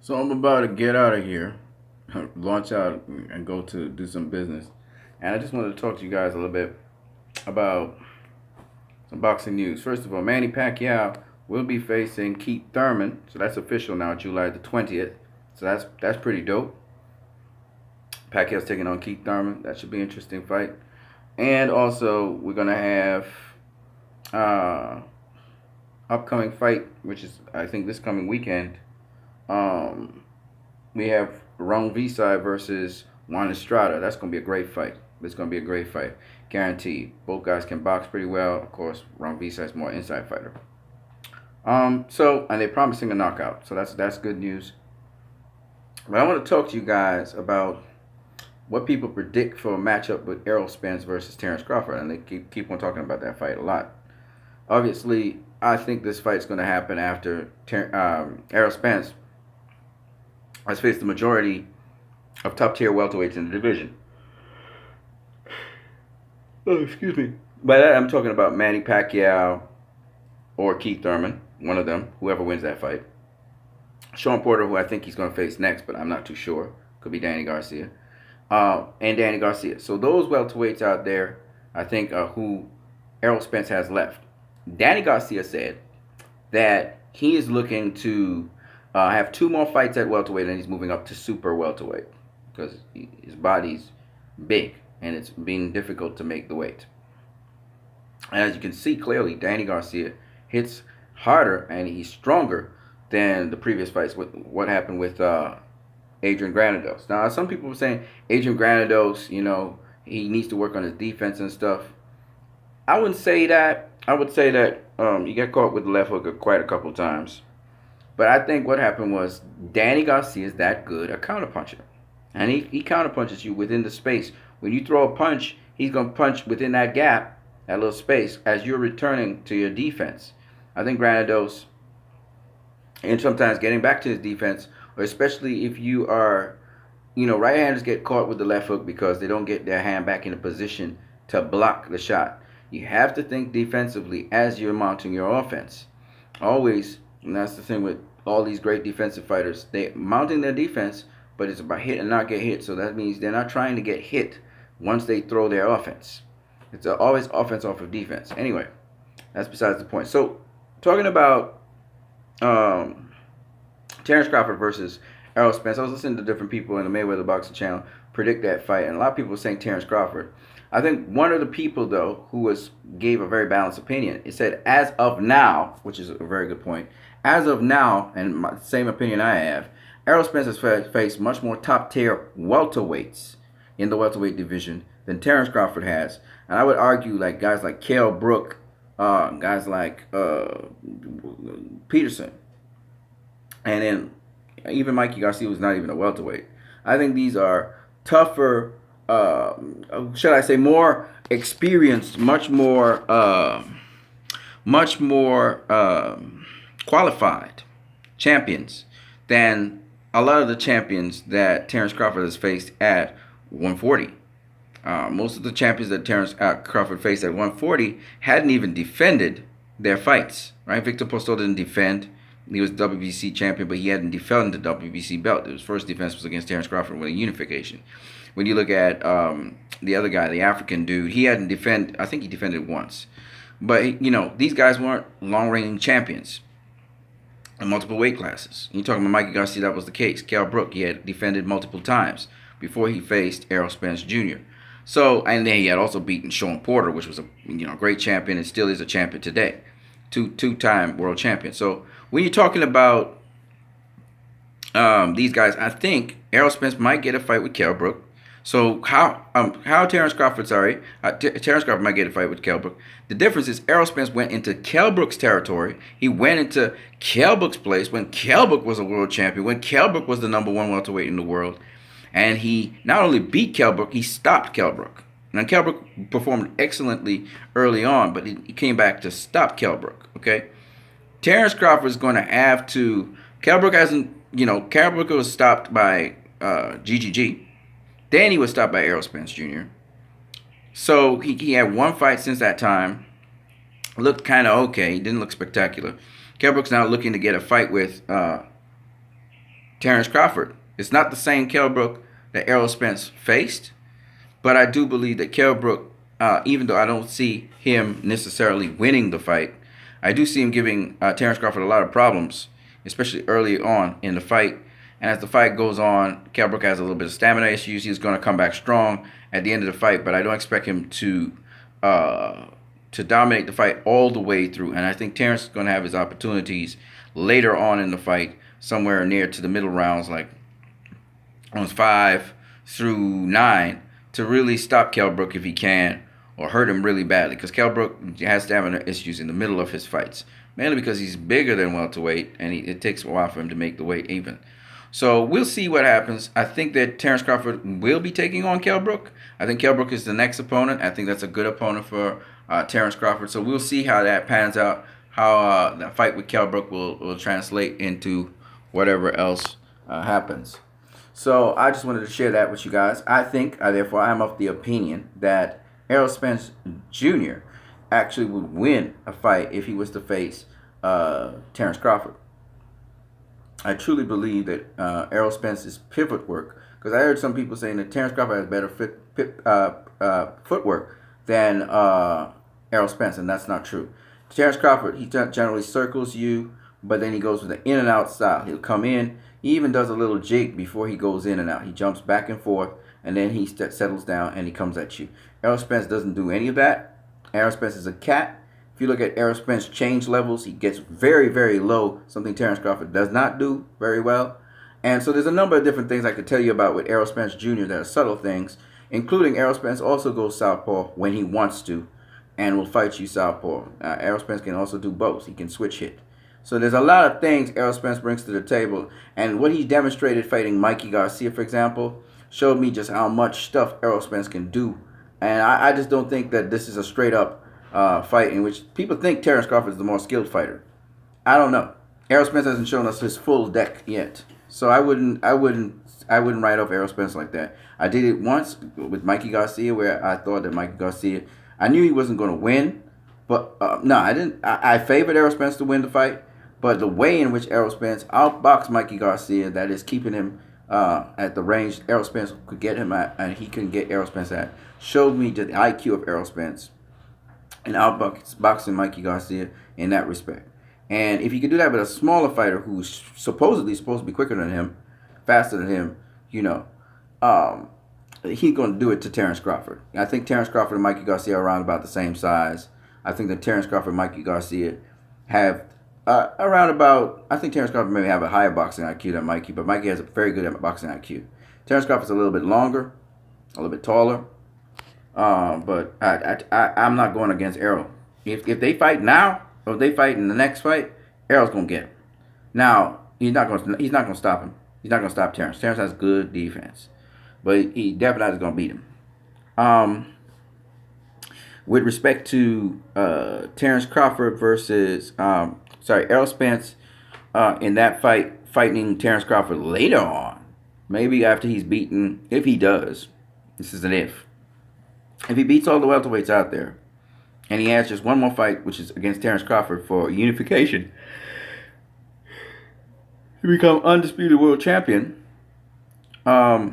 So I'm about to get out of here, launch out and go to do some business. And I just wanted to talk to you guys a little bit about some boxing news. First of all, Manny Pacquiao will be facing Keith Thurman. So that's official now, July the 20th. So that's pretty dope. Pacquiao's taking on Keith Thurman. That should be an interesting fight. And also, we're going to have uh, upcoming fight, which is, I think, this coming weekend. Um, we have Ron Visai versus Juan Estrada. That's going to be a great fight. It's going to be a great fight. Guaranteed. Both guys can box pretty well. Of course, Ron Visai is more inside fighter. And they're promising a knockout. So that's good news. But I want to talk to you guys about what people predict for a matchup with Errol Spence versus Terrence Crawford. And they keep on talking about that fight a lot. Obviously, I think this fight's going to happen after Errol Spence has faced the majority of top-tier welterweights in the division. Oh, excuse me. By that, I'm talking about Manny Pacquiao or Keith Thurman, one of them, whoever wins that fight. Sean Porter, who I think he's going to face next, but I'm not too sure. Could be Danny Garcia. And Danny Garcia. So those welterweights out there, I think, who Errol Spence has left. Danny Garcia said that he is looking to have two more fights at welterweight, and he's moving up to super welterweight because his body's big and it's being difficult to make the weight. And as you can see clearly, Danny Garcia hits harder and he's stronger than the previous fights. With what happened with Adrian Granados. Now, some people were saying Adrian Granados, he needs to work on his defense and stuff. I wouldn't say that. I would say that he got caught with the left hook quite a couple times. But I think what happened was Danny Garcia is that good a counterpuncher. And he counterpunches you within the space. When you throw a punch, he's going to punch within that gap, that little space, as you're returning to your defense. I think Granados, and sometimes getting back to his defense, or especially if you are, right-handers get caught with the left hook because they don't get their hand back in a position to block the shot. You have to think defensively as you're mounting your offense. Always, and that's the thing with all these great defensive fighters. They're mounting their defense, but it's about hit and not get hit. So that means they're not trying to get hit once they throw their offense. It's always offense off of defense. Anyway, that's besides the point. So, talking about Terrence Crawford versus Errol Spence, I was listening to different people in the Mayweather Boxing Channel predict that fight, and a lot of people were saying Terrence Crawford. I think one of the people, though, who gave a very balanced opinion, it said, as of now, which is a very good point, as of now, and my same opinion I have, Errol Spence has faced much more top-tier welterweights in the welterweight division than Terrence Crawford has. And I would argue like guys like Kell Brook, guys like Peterson, and then even Mikey Garcia was not even a welterweight. I think these are tougher, should I say, more experienced, much more qualified champions than a lot of the champions that Terrence Crawford has faced at 140. Most of the champions that Terrence Crawford faced at 140 hadn't even defended their fights. Right? Victor Postol didn't defend. He was WBC champion, but he hadn't defended the WBC belt. His first defense was against Terrence Crawford with a unification. When you look at the other guy, the African dude, he hadn't defended. I think he defended once. But, these guys weren't long-reigning champions in multiple weight classes. You're talking about Mikey Garcia, that was the case. Kell Brook, he had defended multiple times before he faced Errol Spence Jr. So, and then he had also beaten Sean Porter, which was a great champion and still is a champion today. Two-time world champion. So, when you're talking about these guys, I think Errol Spence might get a fight with Kell Brook. So Terrence Crawford, Terrence Crawford might get a fight with Kell Brook. The difference is Errol Spence went into Kell Brook's territory. He went into Kell Brook's place when Kell Brook was a world champion, when Kell Brook was the number one welterweight in the world. And he not only beat Kell Brook, he stopped Kell Brook. Now, Kell Brook performed excellently early on, but he came back to stop Kell Brook, okay? Terrence Crawford is going to have to... Kell Brook hasn't... Kell Brook was stopped by GGG. Then he was stopped by Errol Spence Jr. So he had one fight since that time. Looked kind of okay. He didn't look spectacular. Kell Brook's now looking to get a fight with Terrence Crawford. It's not the same Kell Brook that Errol Spence faced, but I do believe that Kell Brook, even though I don't see him necessarily winning the fight, I do see him giving Terrence Crawford a lot of problems, especially early on in the fight. And as the fight goes on, Kell Brook has a little bit of stamina issues. He's going to come back strong at the end of the fight, but I don't expect him to dominate the fight all the way through. And I think Terrence is going to have his opportunities later on in the fight, somewhere near to the middle rounds, like rounds 5 through 9, to really stop Kell Brook if he can, or hurt him really badly. Because Kell Brook has stamina issues in the middle of his fights, mainly because he's bigger than welterweight, and it takes a while for him to make the weight even. So we'll see what happens. I think that Terrence Crawford will be taking on Kell Brook. I think Kell Brook is the next opponent. I think that's a good opponent for Terrence Crawford. So we'll see how that pans out, how that fight with Kell Brook will translate into whatever else happens. So I just wanted to share that with you guys. I think, therefore, I'm of the opinion that Errol Spence Jr. actually would win a fight if he was to face Terrence Crawford. I truly believe that Errol Spence's pivot work, because I heard some people saying that Terrence Crawford has better footwork than Errol Spence, and that's not true. Terrence Crawford, he generally circles you, but then he goes with an in and out style. He'll come in, he even does a little jig before he goes in and out. He jumps back and forth, and then he settles down and he comes at you. Errol Spence doesn't do any of that. Errol Spence is a cat. If you look at Errol Spence change levels, he gets very, very low, something Terrence Crawford does not do very well. And so there's a number of different things I could tell you about with Errol Spence Jr. that are subtle things, including Errol Spence also goes southpaw when he wants to and will fight you southpaw. Errol Spence can also do both. He can switch hit. So there's a lot of things Errol Spence brings to the table. And what he demonstrated fighting Mikey Garcia, for example, showed me just how much stuff Errol Spence can do. And I just don't think that this is a straight-up fight in which people think Terrence Crawford is the more skilled fighter. I don't know. Errol Spence hasn't shown us his full deck yet, so I wouldn't write off Errol Spence like that. I did it once with Mikey Garcia, where I thought that Mikey Garcia, I knew he wasn't going to win, but no, I didn't. I favored Errol Spence to win the fight, but the way in which Errol Spence outboxed Mikey Garcia, that is keeping him at the range Errol Spence could get him at, and he couldn't get Errol Spence at, showed me the IQ of Errol Spence and outboxing Mikey Garcia in that respect. And if you could do that with a smaller fighter who's supposedly supposed to be quicker than him, faster than him, he's going to do it to Terrence Crawford. I think Terrence Crawford and Mikey Garcia are around about the same size. I think that Terrence Crawford and Mikey Garcia have around about, I think Terrence Crawford may have a higher boxing IQ than Mikey, but Mikey has a very good boxing IQ. Terrence Crawford's a little bit longer, a little bit taller. But I'm not going against Errol. If they fight now, or if they fight in the next fight, Errol's gonna get him. Now he's not gonna stop him. He's not gonna stop Terrence. Terrence has good defense, but he definitely is gonna beat him. With respect to Terrence Crawford versus Errol Spence in that fight, fighting Terrence Crawford later on, maybe after he's beaten, if he does, this is an if. If he beats all the welterweights out there, and he has just one more fight, which is against Terrence Crawford for unification, to become undisputed world champion, I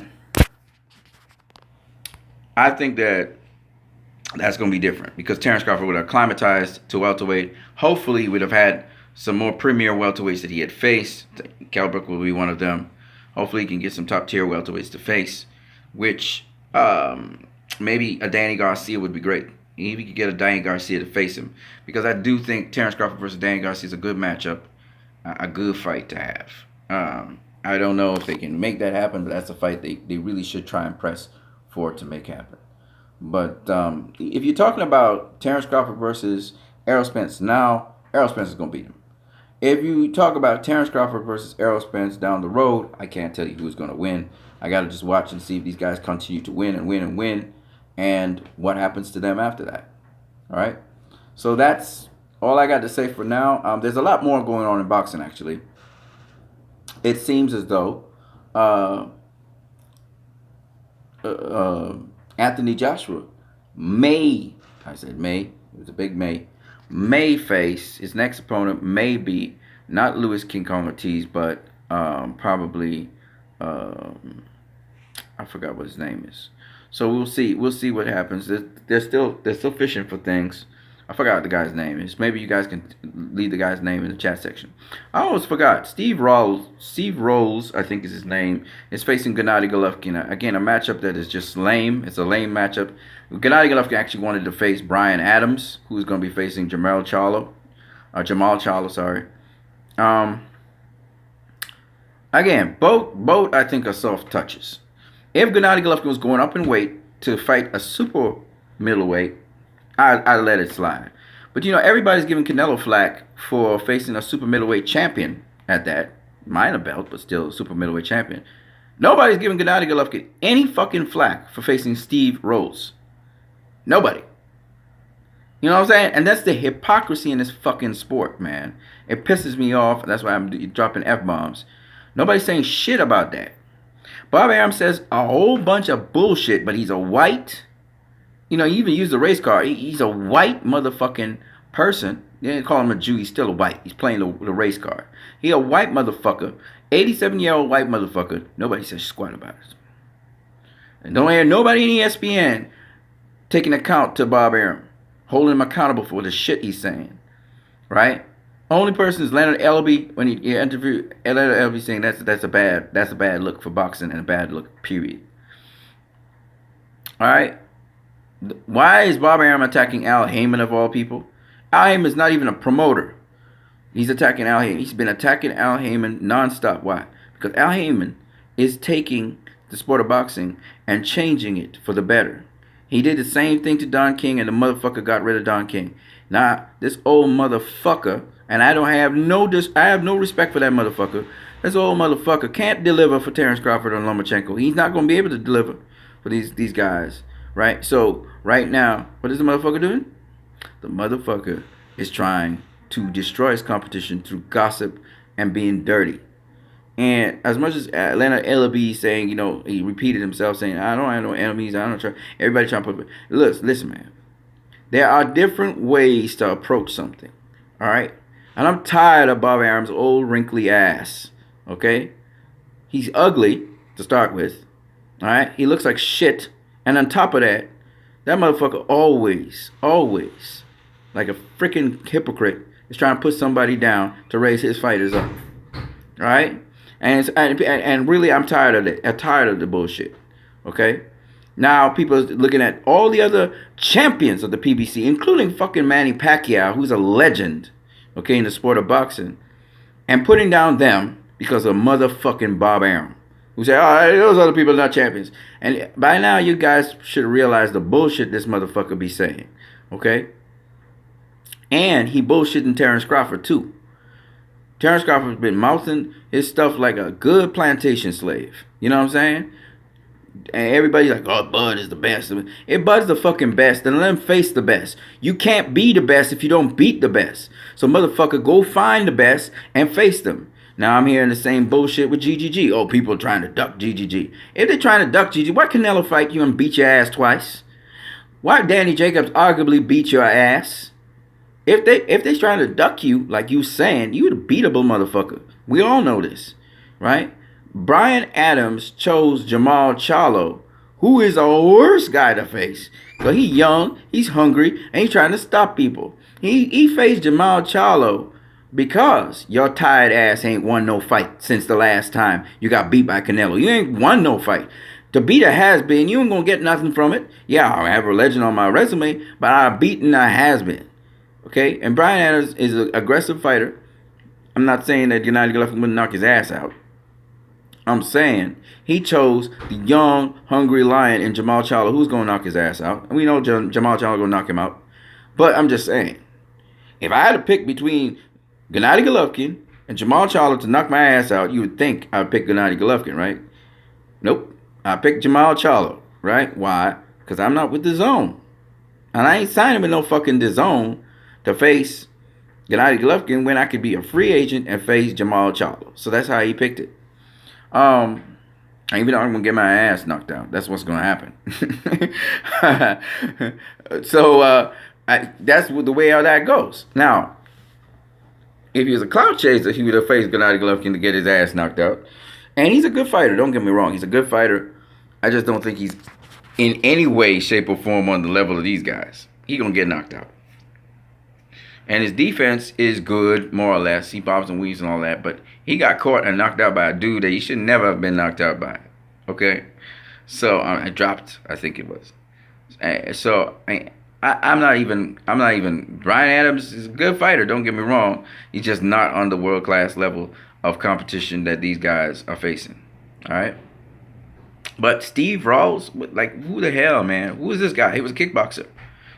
think that's going to be different, because Terrence Crawford would have acclimatized to welterweight. Hopefully, would have had some more premier welterweights that he had faced. Kell Brook will be one of them. Hopefully, he can get some top-tier welterweights to face, which maybe a Danny Garcia would be great. If you could get a Danny Garcia to face him, because I do think Terrence Crawford versus Danny Garcia is a good matchup, a good fight to have. I don't know if they can make that happen, but that's a fight they really should try and press for it to make happen. But if you're talking about Terrence Crawford versus Errol Spence, now Errol Spence is going to beat him. If you talk about Terrence Crawford versus Errol Spence down the road, I can't tell you who's going to win. I got to just watch and see if these guys continue to win and win and win, and what happens to them after that. All right? So that's all I got to say for now. There's a lot more going on in boxing, actually. It seems as though Anthony Joshua may it was a big may face his next opponent, may be not Louis King Kong Ortiz, but Probably, I forgot what his name is. So we'll see. We'll see what happens. They're still fishing for things. I forgot what the guy's name is. Maybe you guys can leave the guy's name in the chat section. I almost forgot. Steve Rolls, I think is his name, is facing Gennady Golovkin. Again, a matchup that is just lame. It's a lame matchup. Gennady Golovkin actually wanted to face Brian Adams, who's going to be facing Jamal Charlo, sorry. Again, both I think are soft touches. If Gennady Golovkin was going up in weight to fight a super middleweight, I let it slide. But everybody's giving Canelo flack for facing a super middleweight champion at that. Minor belt, but still a super middleweight champion. Nobody's giving Gennady Golovkin any fucking flack for facing Steve Rolls. Nobody. You know what I'm saying? And that's the hypocrisy in this fucking sport, man. It pisses me off. That's why I'm dropping F-bombs. Nobody's saying shit about that. Bob Arum says a whole bunch of bullshit, but he's a white... he even used the race car. He's a white motherfucking person. They didn't call him a Jew. He's still a white. He's playing the race car. He a white motherfucker. 87-year-old white motherfucker. Nobody says squat about it. And don't hear nobody in ESPN taking account to Bob Arum, holding him accountable for the shit he's saying. Right? Only person is Leonard Elby. When he interviewed Leonard Elby, saying that's a bad look for boxing and a bad look, period. All right. Why is Bob Arum attacking Al Heyman of all people? Al Heyman is not even a promoter. He's attacking Al Heyman. He's been attacking Al Heyman nonstop. Why? Because Al Heyman is taking the sport of boxing and changing it for the better. He did the same thing to Don King, and the motherfucker got rid of Don King. Now, this old motherfucker, and I have no respect for that motherfucker. This old motherfucker can't deliver for Terrence Crawford or Lomachenko. He's not going to be able to deliver for these guys. Right? So, right now, what is the motherfucker doing? The motherfucker is trying to destroy his competition through gossip and being dirty. And as much as Leonard Ellerby saying, he repeated himself saying, I don't have no enemies, I don't try. Everybody trying to put... Listen, man. There are different ways to approach something. All right? And I'm tired of Bob Arum's old wrinkly ass. Okay? He's ugly to start with. All right? He looks like shit. And on top of that, that motherfucker always, like a freaking hypocrite, is trying to put somebody down to raise his fighters up. Right? And really, I'm tired of it. I'm tired of the bullshit. Okay? Now, people are looking at all the other champions of the PBC, including fucking Manny Pacquiao, who's a legend, okay, in the sport of boxing, and putting down them because of motherfucking Bob Arum. Who say, those other people are not champions. And by now, you guys should realize the bullshit this motherfucker be saying. Okay? And he bullshitting Terrence Crawford, too. Terrence Crawford's been mouthing his stuff like a good plantation slave. You know what I'm saying? And everybody's like, Bud is the best. If Bud's the fucking best, then let him face the best. You can't be the best if you don't beat the best. So, motherfucker, go find the best and face them. Now I'm hearing the same bullshit with GGG. Oh, people are trying to duck GGG. If they're trying to duck GGG, why Canelo fight you and beat your ass twice? Why Danny Jacobs arguably beat your ass? If they're trying to duck you, like you saying, you a beatable motherfucker. We all know this, right? Brian Adams chose Jamal Charlo, who is a worse guy to face. So he's young, he's hungry, and he's trying to stop people. He faced Jamal Charlo because your tired ass ain't won no fight since the last time you got beat by Canelo. You ain't won no fight. To beat a has-been, you ain't gonna get nothing from it. Yeah, I have a legend on my resume, but I've beaten a has-been. Okay? And Brian Adams is an aggressive fighter. I'm not saying that Gennady Golovkin wouldn't knock his ass out. I'm saying he chose the young, hungry lion in Jamal Charlo, who's gonna knock his ass out. And we know Jamal Charlo gonna knock him out. But I'm just saying, if I had to pick between Gennady Golovkin and Jamal Charlo to knock my ass out, you would think I'd pick Gennady Golovkin, right? Nope. I picked Jamal Charlo, right? Why? Because I'm not with the zone. And I ain't signing with no fucking the zone to face Gennady Golovkin when I could be a free agent and face Jamal Charlo. So that's how he picked it. Even though I'm going to get my ass knocked out. That's what's going to happen. So that's the way how that goes. Now, If he was a clout chaser, he would have faced Gennady Golovkin to get his ass knocked out. And he's a good fighter. Don't get me wrong. He's a good fighter. I just don't think he's in any way, shape, or form on the level of these guys. He gonna get knocked out. And his defense is good, more or less. He bobs and weaves and all that. But he got caught and knocked out by a dude that he should never have been knocked out by. Okay? So, I dropped, I think it was. So, I'm not even, Brian Adams is a good fighter, don't get me wrong. He's just not on the world-class level of competition that these guys are facing. All right? But Steve Rawls, like, who the hell, man? Who is this guy? He was a kickboxer.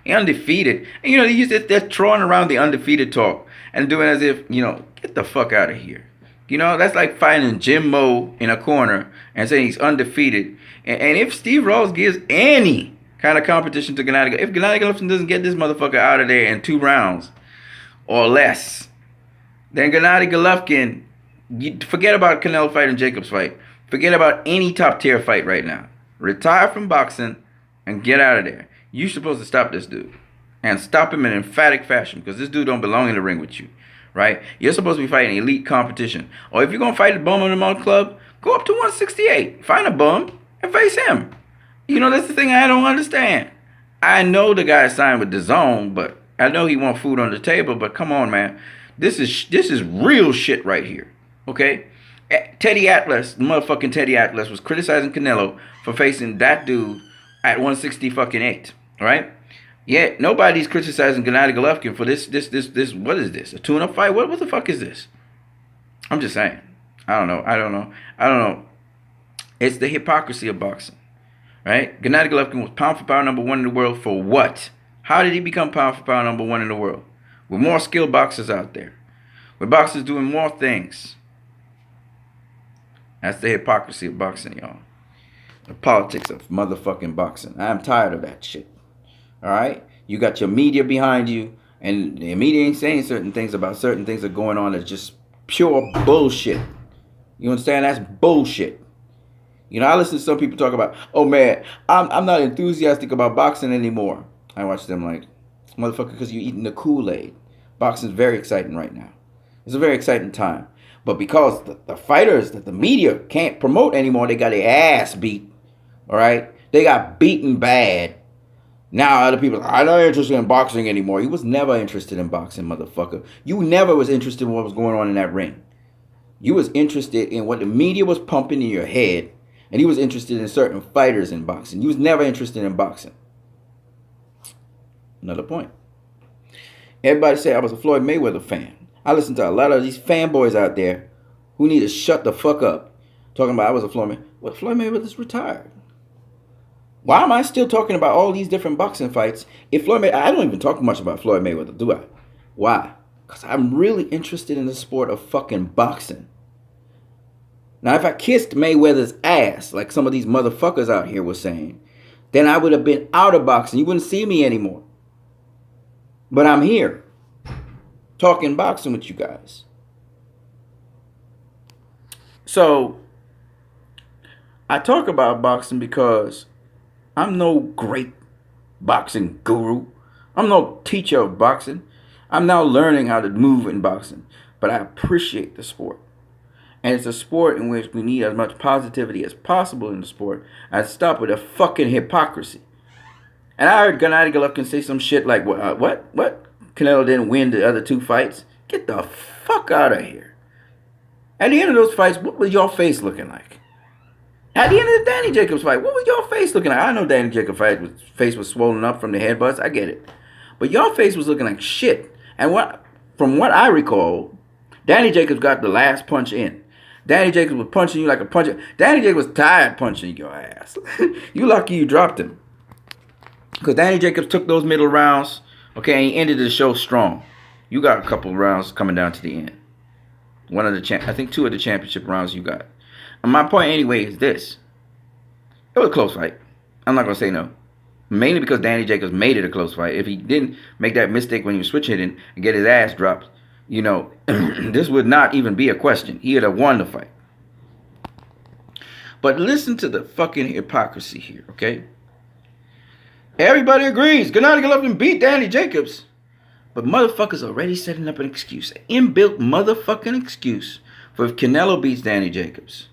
He undefeated. And, they're throwing around the undefeated talk and doing as if, get the fuck out of here. That's like fighting Jim Moe in a corner and saying he's undefeated. And if Steve Rawls gives any kind of competition to Gennady, if Gennady Golovkin doesn't get this motherfucker out of there in 2 rounds or less, then Gennady Golovkin, forget about Canelo fight and Jacobs fight. Forget about any top tier fight right now. Retire from boxing and get out of there. You're supposed to stop this dude. And stop him in emphatic fashion, because this dude don't belong in the ring with you. Right? You're supposed to be fighting elite competition. Or if you're going to fight a bum in the Mount Club, go up to 168. Find a bum and face him. That's the thing I don't understand. I know the guy signed with DAZN, but I know he wants food on the table, but come on, man. This is real shit right here. Okay? Teddy Atlas, motherfucking Teddy Atlas, was criticizing Canelo for facing that dude at 168, right? Yet nobody's criticizing Gennady Golovkin for this. What is this? A tune-up fight? What the fuck is this? I'm just saying. I don't know. It's the hypocrisy of boxing, right? Gennady Golovkin was pound for pound number 1 in the world for what? How did he become pound for pound number 1 in the world? With more skilled boxers out there, with boxers doing more things. That's the hypocrisy of boxing, y'all. The politics of motherfucking boxing. I'm tired of that shit. Alright? You got your media behind you, and the media ain't saying certain things about certain things that are going on that's just pure bullshit. You understand? That's bullshit. I listen to some people talk about, oh man, I'm not enthusiastic about boxing anymore. I watch them like, motherfucker, because you're eating the Kool-Aid. Boxing's very exciting right now. It's a very exciting time. But because the fighters that the media can't promote anymore, they got their ass beat. All right? They got beaten bad. Now other people, I'm not interested in boxing anymore. You was never interested in boxing, motherfucker. You never was interested in what was going on in that ring. You was interested in what the media was pumping in your head. And you was interested in certain fighters in boxing. You was never interested in boxing. Another point. Everybody say I was a Floyd Mayweather fan. I listen to a lot of these fanboys out there who need to shut the fuck up. Talking about I was a Floyd Mayweather. Well, Floyd Mayweather's retired. Why am I still talking about all these different boxing fights? If Floyd Mayweather, I don't even talk much about Floyd Mayweather, do I? Why? Because I'm really interested in the sport of fucking boxing. Now, if I kissed Mayweather's ass, like some of these motherfuckers out here were saying, then I would have been out of boxing. You wouldn't see me anymore. But I'm here, talking boxing with you guys. So, I talk about boxing because I'm no great boxing guru. I'm no teacher of boxing. I'm now learning how to move in boxing. But I appreciate the sport. And it's a sport in which we need as much positivity as possible in the sport and stop with the fucking hypocrisy. And I heard Gennady Golovkin say some shit like, what? Canelo didn't win the other 2 fights? Get the fuck out of here. At the end of those fights, what was your face looking like? At the end of the Danny Jacobs fight, what was your face looking like? I know Danny Jacobs' face was swollen up from the headbutts. I get it. But your face was looking like shit. And from what I recall, Danny Jacobs got the last punch in. Danny Jacobs was punching you like a puncher. Danny Jacobs was tired punching your ass. You lucky you dropped him. Because Danny Jacobs took those middle rounds, okay, and he ended the show strong. You got a couple rounds coming down to the end. I think 2 of the championship rounds you got. And my point anyway is this. It was a close fight. I'm not going to say no. Mainly because Danny Jacobs made it a close fight. If he didn't make that mistake when he was switch hitting and get his ass dropped, this would not even be a question. He would have won the fight. But listen to the fucking hypocrisy here, okay? Everybody agrees Gennady Golovkin beat Danny Jacobs. But motherfuckers already setting up an excuse, an inbuilt motherfucking excuse for if Canelo beats Danny Jacobs.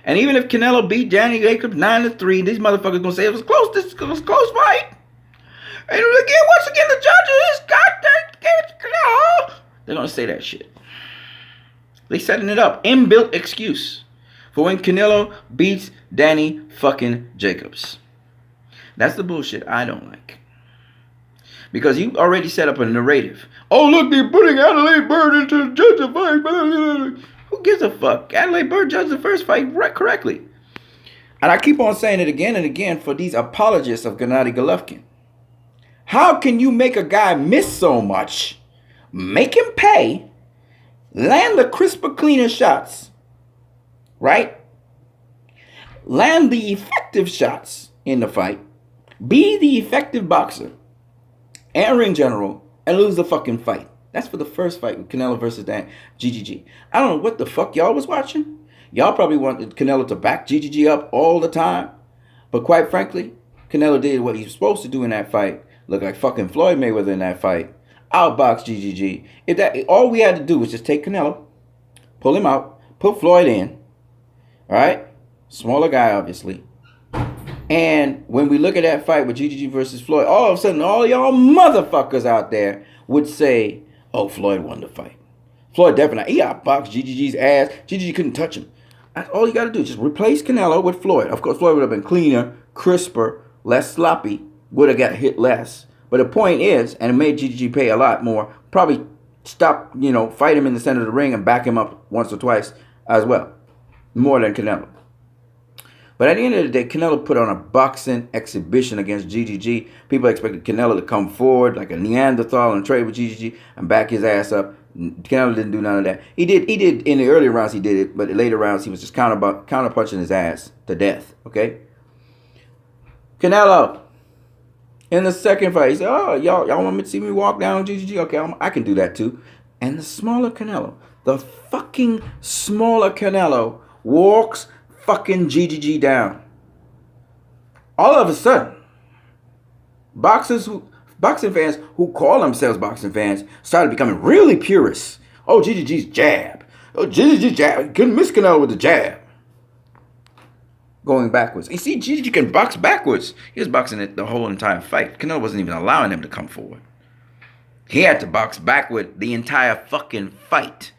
And even if Canelo beat Danny Jacobs 9-3, these motherfuckers gonna say it was close. This was a close fight. And again, once again, the judges got Canelo. They're gonna say that shit. They setting it up, inbuilt excuse for when Canelo beats Danny fucking Jacobs. That's the bullshit I don't like. Because you already set up a narrative. Oh, look, they're putting Adelaide Bird into judge the fight. Who gives a fuck? Adelaide Bird judged the first fight correctly. And I keep on saying it again and again for these apologists of Gennady Golovkin. How can you make a guy miss so much, make him pay, land the crisper, cleaner shots, right? Land the effective shots in the fight, be the effective boxer and ring general, and lose the fucking fight? That's for the first fight with Canelo versus GGG. I don't know what the fuck y'all was watching. Y'all probably wanted Canelo to back GGG up all the time. But quite frankly, Canelo did what he was supposed to do in that fight. Look like fucking Floyd Mayweather in that fight. Outbox GGG. All we had to do was just take Canelo, pull him out, put Floyd in. Alright? Smaller guy, obviously. And when we look at that fight with GGG versus Floyd, all of a sudden, all y'all motherfuckers out there would say, oh, Floyd won the fight. Floyd definitely, he outboxed GGG's ass. GGG couldn't touch him. That's all you got to do. Just replace Canelo with Floyd. Of course, Floyd would have been cleaner, crisper, less sloppy, would have got hit less. But the point is, and it made GGG pay a lot more, probably stop, fight him in the center of the ring and back him up once or twice as well. More than Canelo. But at the end of the day, Canelo put on a boxing exhibition against GGG. People expected Canelo to come forward like a Neanderthal and trade with GGG and back his ass up. Canelo didn't do none of that. He did in the earlier rounds, he did it, but in the later rounds, he was just counter punching his ass to death. Okay? Canelo, in the second fight, he said, oh, y'all want me to see me walk down GGG? Okay, I can do that too. And the smaller Canelo, the fucking smaller Canelo, walks fucking GGG down. All of a sudden, boxing fans who call themselves boxing fans started becoming really purists. Oh, GGG's jab. Oh, GGG's jab. Couldn't miss Canelo with the jab. Going backwards. You see, GGG can box backwards. He was boxing it the whole entire fight. Canelo wasn't even allowing him to come forward. He had to box backward the entire fucking fight.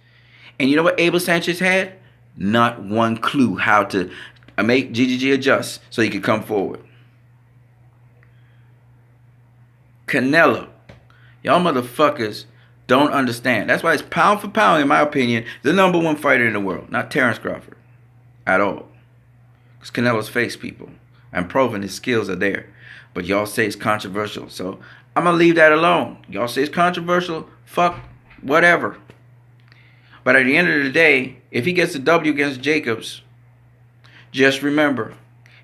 And you know what Abel Sanchez had? Not one clue how to make GGG adjust so he could come forward. Canelo, y'all motherfuckers don't understand. That's why it's pound for pound, in my opinion, the number one fighter in the world. Not Terrence Crawford at all. Because Canelo's faced people and proven his skills are there. But y'all say it's controversial. So I'm going to leave that alone. Y'all say it's controversial. Fuck whatever. But at the end of the day, if he gets a W against Jacobs, just remember,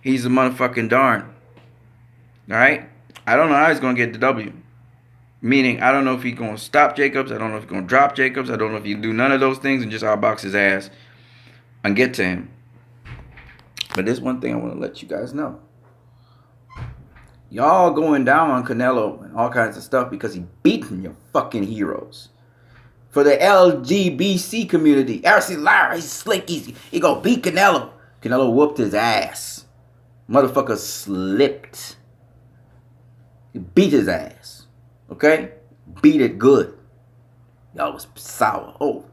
he's a motherfucking darn. Alright? I don't know how he's going to get the W. Meaning, I don't know if he's going to stop Jacobs. I don't know if he's going to drop Jacobs. I don't know if he can do none of those things and just outbox his ass and get to him. But there's one thing I want to let you guys know. Y'all going down on Canelo and all kinds of stuff because he beating your fucking heroes. For the LGBT community, RC Lara, he's slick, he gonna beat Canelo. Canelo whooped his ass. Motherfucker slipped. He beat his ass. Okay? Beat it good. Y'all was sour. Oh,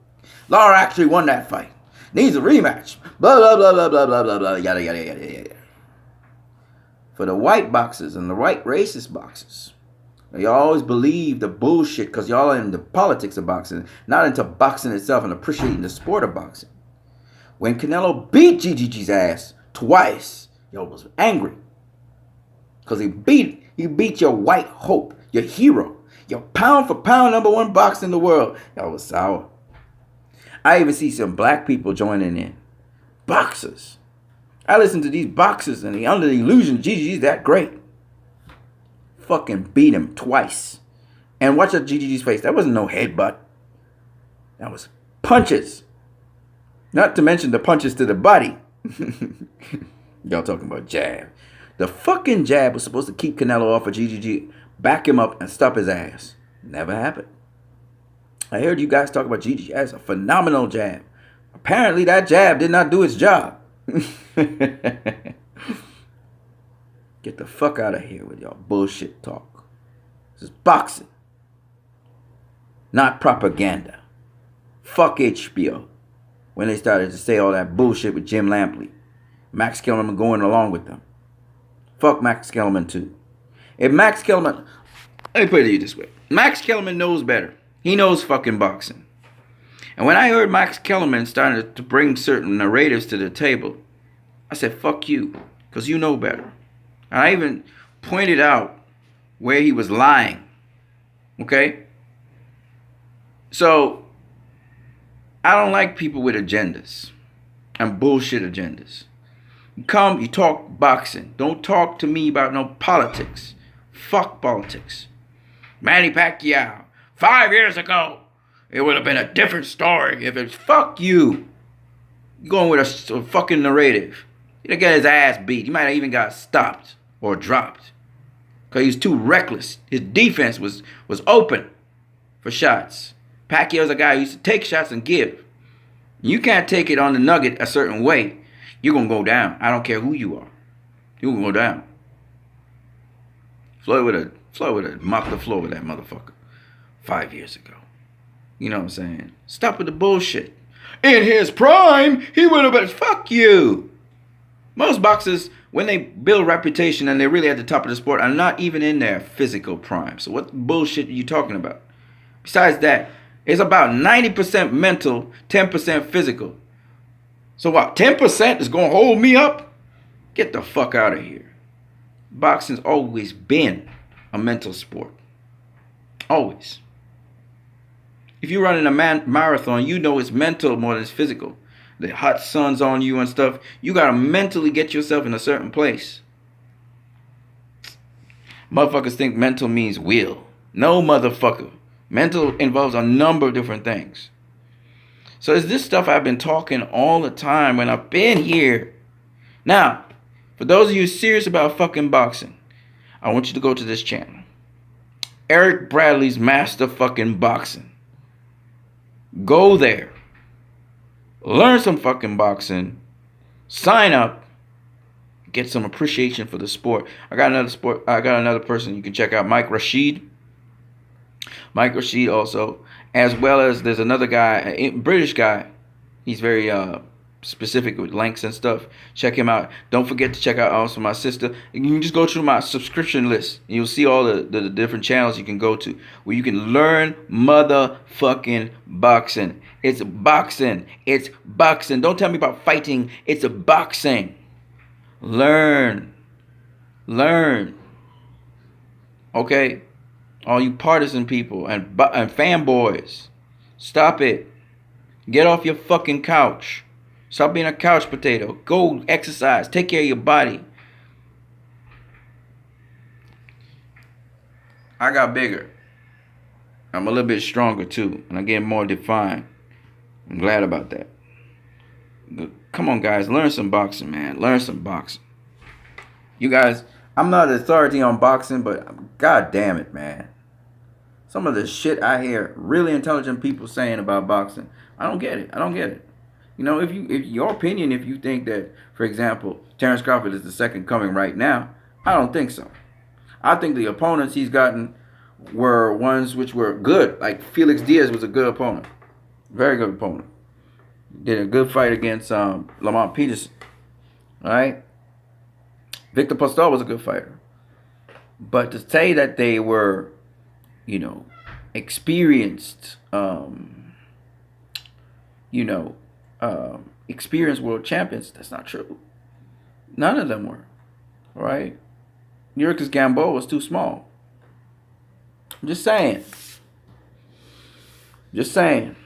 Lara actually won that fight. Needs a rematch. Blah, blah, blah, blah, blah, blah, blah, blah, yada, yada, yada, yada. For the white boxers and the white racist boxers, y'all always believe the bullshit because y'all are into politics of boxing, not into boxing itself and appreciating the sport of boxing. When Canelo beat GGG's ass twice, y'all was angry. Because he beat your white hope, your hero, your pound for pound number one boxer in the world. Y'all was sour. I even see some black people joining in. Boxers. I listen to these boxers and they under the illusion GGG's that great. Fucking beat him twice. And watch out GGG's face. That wasn't no headbutt. That was punches. Not to mention the punches to the body. Y'all talking about jab. The fucking jab was supposed to keep Canelo off of GGG, back him up, and stop his ass. Never happened. I heard you guys talk about Gigi has a phenomenal jab. Apparently that jab did not do its job. Get the fuck out of here with y'all bullshit talk. This is boxing, not propaganda. Fuck HBO when they started to say all that bullshit with Jim Lampley. Max Kellerman going along with them. Fuck Max Kellerman too. If Max Kellerman, let me put it this way. Max Kellerman knows better. He knows fucking boxing. And when I heard Max Kellerman started to bring certain narratives to the table, I said, fuck you, because you know better. And I even pointed out where he was lying. Okay? So, I don't like people with agendas and bullshit agendas. You come, you talk boxing. Don't talk to me about no politics. Fuck politics. Manny Pacquiao, 5 years ago, it would have been a different story if it's fuck you. You're going with a fucking narrative. He'd get his ass beat. He might have even got stopped or dropped. Because he was too reckless. His defense was open for shots. Pacquiao's a guy who used to take shots and give. You can't take it on the nugget a certain way. You're going to go down. I don't care who you are. You're going to go down. Floyd would have mopped the floor with that motherfucker 5 years ago. You know what I'm saying? Stop with the bullshit. In his prime, he would have been, fuck you. Most boxers, when they build reputation and they're really at the top of the sport, are not even in their physical prime. So what bullshit are you talking about? Besides that, it's about 90% mental, 10% physical. So what, 10% is going to hold me up? Get the fuck out of here. Boxing's always been a mental sport. Always. If you're running a marathon, you know it's mental more than it's physical. The hot sun's on you and stuff. You got to mentally get yourself in a certain place. Motherfuckers think mental means will. No, motherfucker. Mental involves a number of different things. So it's this stuff I've been talking all the time when I've been here. Now, for those of you serious about fucking boxing, I want you to go to this channel. Eric Bradley's Master Fucking Boxing. Go there. Learn some fucking boxing. Sign up. Get some appreciation for the sport. I got another person you can check out, Mike Rashid. Mike Rashid also. As well as there's another guy, a British guy. He's very specific with links and stuff. Check him out. Don't forget to check out also my sister. You can just go through my subscription list. And you'll see all the different channels you can go to where you can learn motherfucking boxing. It's boxing. It's boxing. Don't tell me about fighting. It's a boxing. Learn. Learn. Okay? All you partisan people and fanboys. Stop it. Get off your fucking couch. Stop being a couch potato. Go exercise. Take care of your body. I got bigger. I'm a little bit stronger too. And I'm getting more defined. I'm glad about that. Come on, guys. Learn some boxing, man. Learn some boxing. You guys, I'm not an authority on boxing, but god damn it, man. Some of the shit I hear really intelligent people saying about boxing, I don't get it. I don't get it. You know, if your opinion, if you think that, for example, Terrence Crawford is the second coming right now, I don't think so. I think the opponents he's gotten were ones which were good. Like Felix Diaz was a good opponent. Very good opponent. Did a good fight against Lamont Peterson. All right? Victor Postol was a good fighter. But to say that they were, you know, experienced, experienced world champions, that's not true. None of them were. All right? Yurkus Gamboa was too small. I'm just saying. Just saying.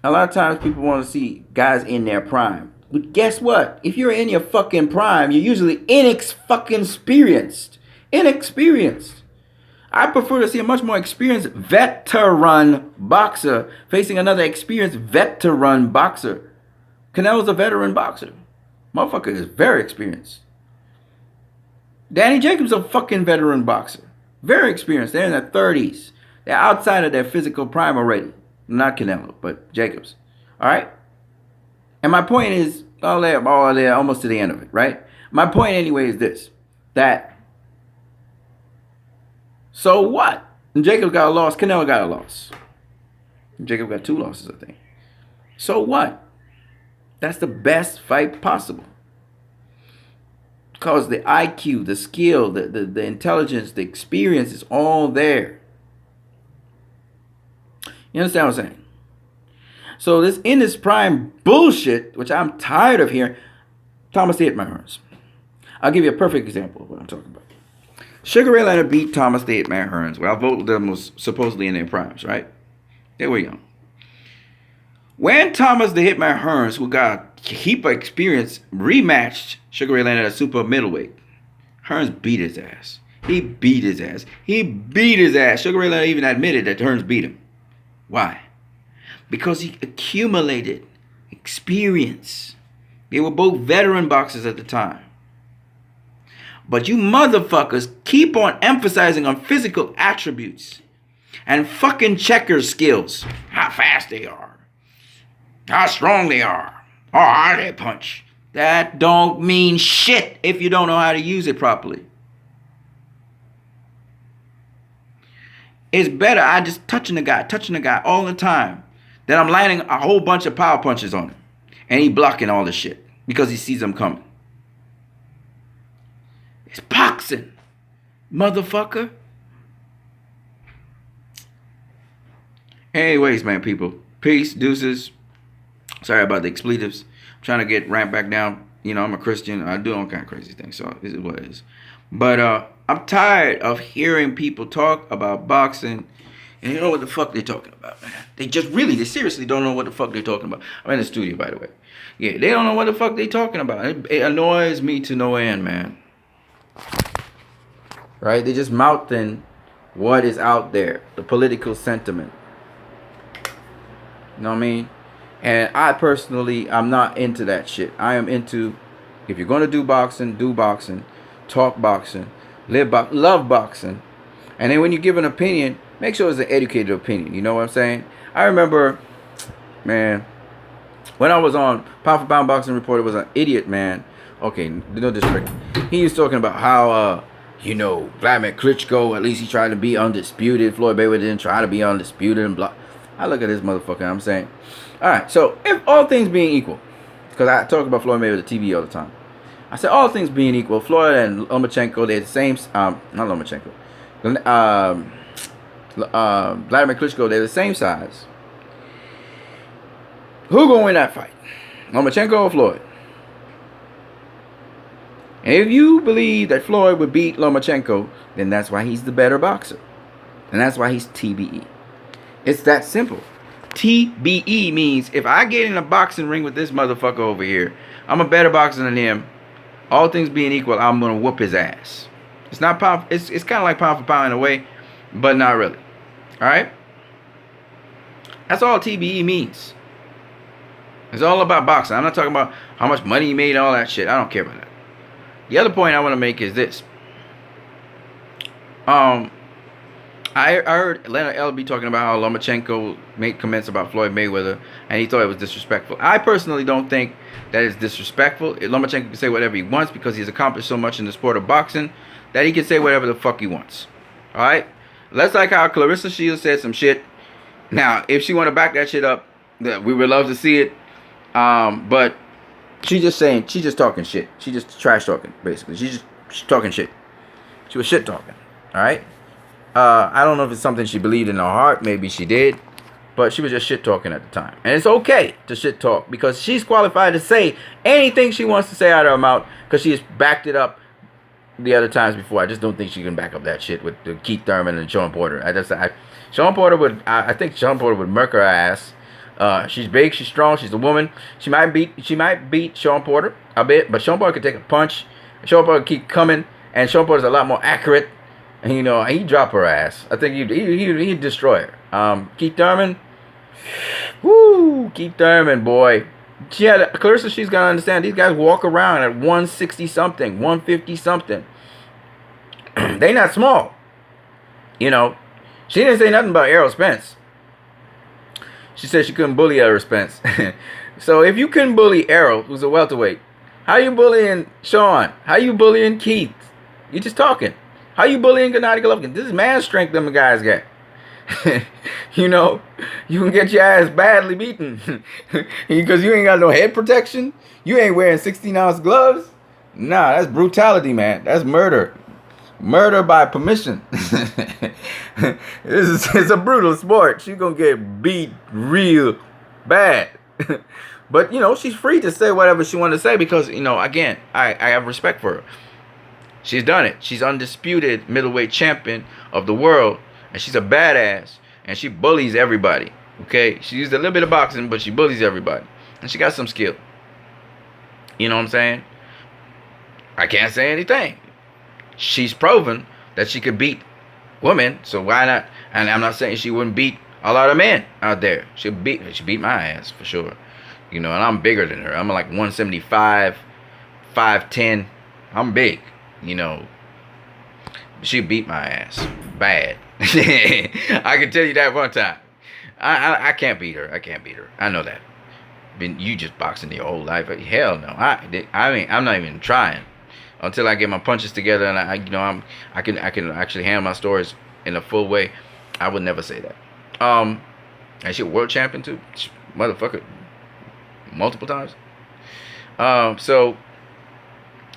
A lot of times people want to see guys in their prime. But guess what? If you're in your fucking prime, you're usually inexperienced. Inexperienced. I prefer to see a much more experienced veteran boxer facing another experienced veteran boxer. Canelo's a veteran boxer. Motherfucker is very experienced. Danny Jacobs is a fucking veteran boxer. Very experienced. They're in their 30s. They're outside of their physical prime already. Not Canelo, but Jacobs. All right? And my point is, all there, almost to the end of it, right? My point anyway is this, that so what? Jacob got a loss, Canelo got a loss. Jacob got 2 losses, I think. So what? That's the best fight possible. Because the IQ, the skill, the intelligence, the experience is all there. You understand what I'm saying? So in this prime bullshit, which I'm tired of hearing, Thomas the Hit Man Hearns. I'll give you a perfect example of what I'm talking about. Sugar Ray Leonard beat Thomas the Hit Man Hearns. Well, both of them was supposedly in their primes, right? They were young. When Thomas the Hitman Hearns, who got a heap of experience, rematched Sugar Ray Leonard at super middleweight, Hearns beat his ass. He beat his ass. He beat his ass. Sugar Ray Leonard even admitted that Hearns beat him. Why? Because he accumulated experience. They were both veteran boxers at the time. But you motherfuckers keep on emphasizing on physical attributes and fucking checker skills. How fast they are. How strong they are. How hard they punch. That don't mean shit if you don't know how to use it properly. It's better I just touching the guy all the time than I'm landing a whole bunch of power punches on him. And he blocking all the shit because he sees them coming. It's boxing, motherfucker. Anyways, man, people. Peace, deuces. Sorry about the expletives. I'm trying to get ramped back down. You know, I'm a Christian. I do all kind of crazy things, so this is what it is. But I'm tired of hearing people talk about boxing and you know what the fuck they're talking about, man. They seriously don't know what the fuck they're talking about. I'm in the studio, by the way. Yeah, they don't know what the fuck they're talking about. It annoys me to no end, man. Right? They just mouthing what is out there, the political sentiment. You know what I mean? And I personally, I'm not into that shit. I am into, if you're going to do boxing, talk boxing, love boxing. And then when you give an opinion, make sure it's an educated opinion. You know what I'm saying? I remember, man, when I was on Pound for Pound Boxing Report, it was an idiot, man. Okay, no disrespect. He was talking about how, Vladimir Klitschko, at least he tried to be undisputed. Floyd Mayweather didn't try to be undisputed and blah. I look at this motherfucker, I'm saying, all right, so if all things being equal, because I talk about Floyd Mayweather TV all the time. I said all things being equal, Floyd and Lomachenko, they're the same, not Lomachenko, Vladimir Klitschko, they're the same size. Who gonna win that fight? Lomachenko or Floyd? And if you believe that Floyd would beat Lomachenko, then that's why he's the better boxer. And that's why he's TBE. It's that simple. TBE means if I get in a boxing ring with this motherfucker over here, I'm a better boxer than him. All things being equal, I'm gonna whoop his ass. It's not pound. It's kind of like pound for pound in a way, but not really. All right. That's all TBE means. It's all about boxing. I'm not talking about how much money he made and all that shit. I don't care about that. The other point I want to make is this. I heard Leonard Elby talking about how Lomachenko made comments about Floyd Mayweather, and he thought it was disrespectful. I personally don't think that it's disrespectful. Lomachenko can say whatever he wants because he's accomplished so much in the sport of boxing that he can say whatever the fuck he wants. All right? That's like how Clarissa Shields said some shit. Now, if she want to back that shit up, we would love to see it. But she's just talking shit. She just trash talking, basically. She's talking shit. She was shit talking. All right? I don't know if it's something she believed in her heart. Maybe she did. But she was just shit talking at the time. And it's okay to shit talk because she's qualified to say anything she wants to say out of her mouth because she has backed it up the other times before. I just don't think she can back up that shit with Keith Thurman and Sean Porter. I think Sean Porter would murk her ass. She's big, she's strong, she's a woman. She might beat Sean Porter a bit, but Sean Porter could take a punch. Sean Porter keep coming, and Sean Porter's a lot more accurate. And he'd drop her ass. I think he'd destroy her. Keith Thurman, Keith Thurman, boy. Clarissa, she's got to understand, these guys walk around at 160 something, 150 something. They not small. She didn't say nothing about Errol Spence. She said she couldn't bully Errol Spence. So if you couldn't bully Errol, who's a welterweight, how you bullying Sean? How you bullying Keith? You just talking. How you bullying Gennady Golovkin? This is man strength them guys got. You know, you can get your ass badly beaten because you ain't got no head protection. You ain't wearing 16-ounce gloves. Nah, that's brutality, man. That's murder. Murder by permission. It's a brutal sport. She's gonna get beat real bad. But, you know, she's free to say whatever she wants to say because, you know, again, I have respect for her. She's done it. She's undisputed middleweight champion of the world. And she's a badass. And she bullies everybody. Okay? She used a little bit of boxing, but she bullies everybody. And she got some skill. You know what I'm saying? I can't say anything. She's proven that she could beat women. So why not? And I'm not saying she wouldn't beat a lot of men out there. She beat my ass for sure. You know, and I'm bigger than her. I'm like 175, 5'10". I'm big. You know, she beat my ass bad. I can tell you that one time. I can't beat her. I can't beat her. I know that. Been you just boxing your whole life? Hell no. I mean, I'm not even trying until I get my punches together and I can actually handle my stories in a full way. I would never say that. And she a world champion too, motherfucker, multiple times. So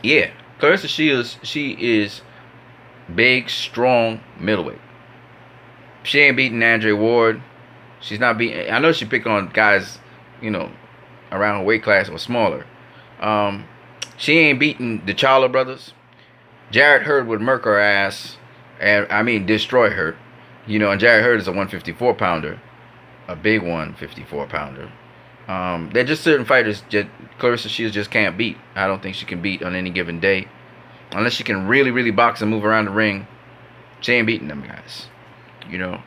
yeah, Clarissa Shields, she is big, strong middleweight. She ain't beating Andre Ward. She's not beating. I know she picked on guys, you know, around her weight class or smaller. She ain't beating the Charlo brothers. Jarrett Hurd would murk her ass, and I mean destroy her. You know, and Jarrett Hurd is a 154 pounder, a big 154 pounder. They're just certain fighters that Clarissa Shields just can't beat. I don't think she can beat on any given day, unless she can really, really box and move around the ring. She ain't beating them guys. You know.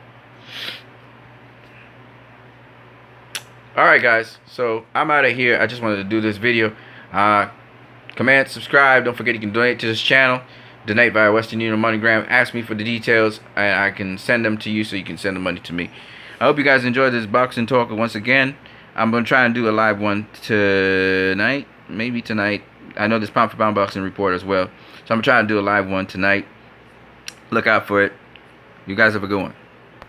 Alright guys, so I'm out of here. I just wanted to do this video. Comment, subscribe. Don't forget you can donate to this channel. Donate via Western Union MoneyGram. Ask me for the details and I can send them to you so you can send the money to me. I hope you guys enjoyed this boxing talk once again. I'm going to try and do a live one tonight. Maybe tonight. I know there's pound for pound boxing report as well. So I'm going to try and do a live one tonight. Look out for it. You guys have a good one.